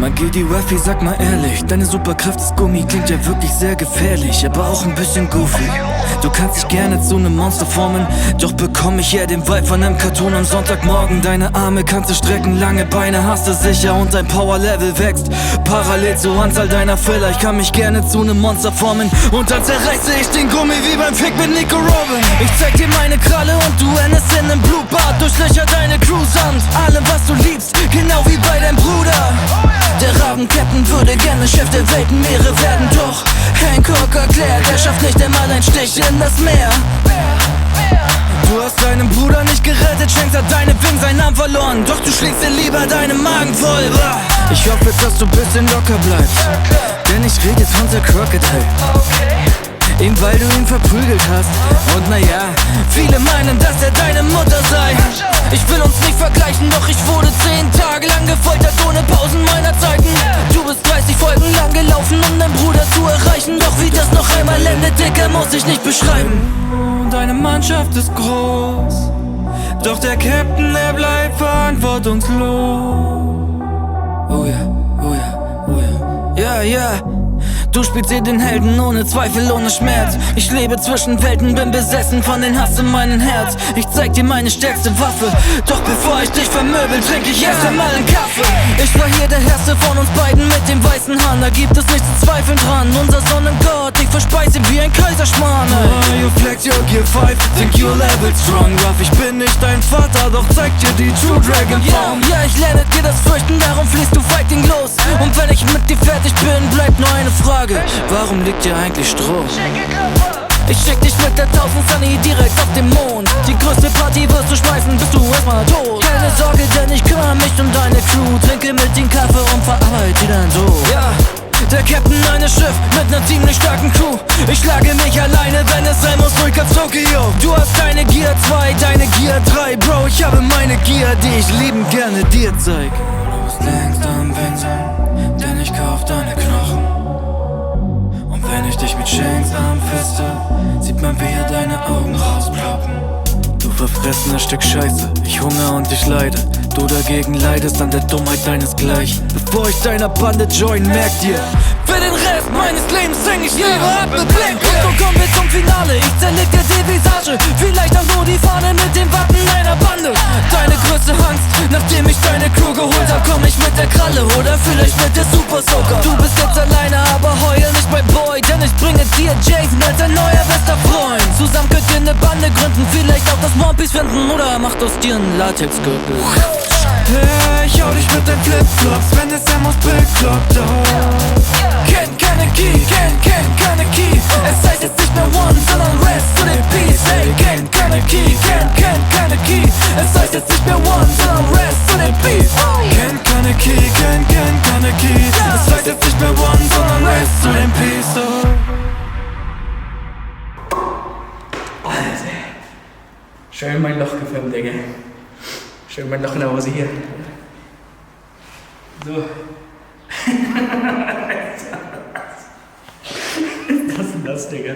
Magedi Waffy, sag mal ehrlich, deine Superkraft ist Gummi, klingt ja wirklich sehr gefährlich, aber auch ein bisschen goofy. Du kannst dich gerne zu nem Monster formen, doch bekomm ich eher den Vibe von nem Cartoon am Sonntagmorgen. Deine Arme kannst du strecken, lange Beine hast du sicher und dein Powerlevel wächst parallel zur Anzahl deiner Filler. Ich kann mich gerne zu nem Monster formen und dann zerreiße ich den Gummi wie beim Fick mit Nico Robin. Ich zeig dir meine Kralle und du endest in nem Blutbad, durchlöcher deine Crew samt allem, was du liebst, genau wie bei deinem Bruder. Der Rabenkapitän würde gerne Chef der Weltenmeere werden, doch Hancock erklärt, er schafft nicht einmal einen Stich in das Meer. Du hast deinen Bruder nicht gerettet, Shanks hat deine Wing seinen Namen verloren, doch du schlägst dir lieber deinen Magen voll. Ich hoffe jetzt, dass du bisschen locker bleibst, denn ich rede jetzt von der Crocodile. Eben weil du ihn verprügelt hast. Und naja, viele meinen, dass er deine Mutter sei. Ich will uns nicht vergleichen, doch ich wurde 10 Tage lang gefoltert ohne Pausen meiner Zeiten. Du bist 30 Folgen lang gelaufen, um deinen Bruder zu erreichen, doch wie das noch einmal endet, Dicker, muss ich nicht beschreiben. Deine Mannschaft ist groß, doch der Captain, er bleibt verantwortungslos. Oh ja, oh ja, oh ja. Ja, ja. Du spielst dir den Helden ohne Zweifel, ohne Schmerz. Ich lebe zwischen Welten, bin besessen von den Hass in meinem Herz. Ich zeig dir meine stärkste Waffe, doch bevor ich dich vermöbel, trinke ich erst einmal einen Kaffee. Ich war hier der Erste von uns beiden mit dem weißen Hahn, da gibt es nicht zu zweifeln dran. Unser Sonnengott, ich verspeise ihn wie ein Kaiserschmarrn. You flex your Gear 5, think you're level strong. Ruff, ich bin nicht dein Vater, doch zeig dir die True Dragon Form. Ja, ich lerne dir das Fürchten, darum fließt du fighting los. Und wenn ich mit dir fertig bin, bleibt nur eine Frage: Warum liegt hier eigentlich Stroh? Ich schick dich mit der 1000 Sunny direkt auf den Mond. Die größte Party wirst du schmeißen, bist du erstmal tot. Keine Sorge, denn ich kümmere mich um deine Crew. Trinke mit den Kaffee und verarbeite dein Tod. Ja, der Captain eines Schiff mit ner ziemlich starken Crew. Ich schlage mich alleine, wenn es sein muss, ruhig auf Tokio. Du hast deine Gear 2, deine Gear 3, Bro. Ich habe meine Gear, die ich liebend gerne dir zeig. Du bist längst am Winseln, denn ich kauf deine Knochen. Wenn ich dich mit Shanks anfeste, sieht man, wie er deine Augen rausploppen. Du verfressenes Stück Scheiße, ich hungere und ich leide. Du dagegen leidest an der Dummheit deinesgleichen. Bevor ich deiner Bande join, merk dir: für den Rest meines Lebens sing ich lieber ab mit Blink. Und so kommen wir zum Finale, ich zerleg dir die Visage. Vielleicht auch nur die Fahne mit dem Wappen deiner Bande. Deine größte Angst, nachdem ich deine Crew geholt hab, komm ich mit der Kralle oder vielleicht mit der Super Soaker. Du bist jetzt alleine, aber heul nicht mein Boy, denn ich bringe dir Jason als ein neuer bester Freund. Zusammen könnt ihr ne Bande gründen, vielleicht auch das Mompies finden oder macht aus dir einen Latexgürtel. Hey, ich hau dich mit den Flipflops, wenn es sein muss, bekloppt. Kenn keine Key, kenn keine Key. Es heißt jetzt nicht mehr One, sondern Rest to the Peace. Hey, kenn keine Key, kenn keine Key. Es heißt jetzt nicht mehr One, sondern Rest to the Peace. Kenn keine Key, kenn keine Key. Es heißt jetzt nicht mehr One, sondern Rest to the Peace. Alter, schön mein Loch gefilmt, Digga. Schön mein Loch in der Hose hier. So. Was ist das denn das, Digga?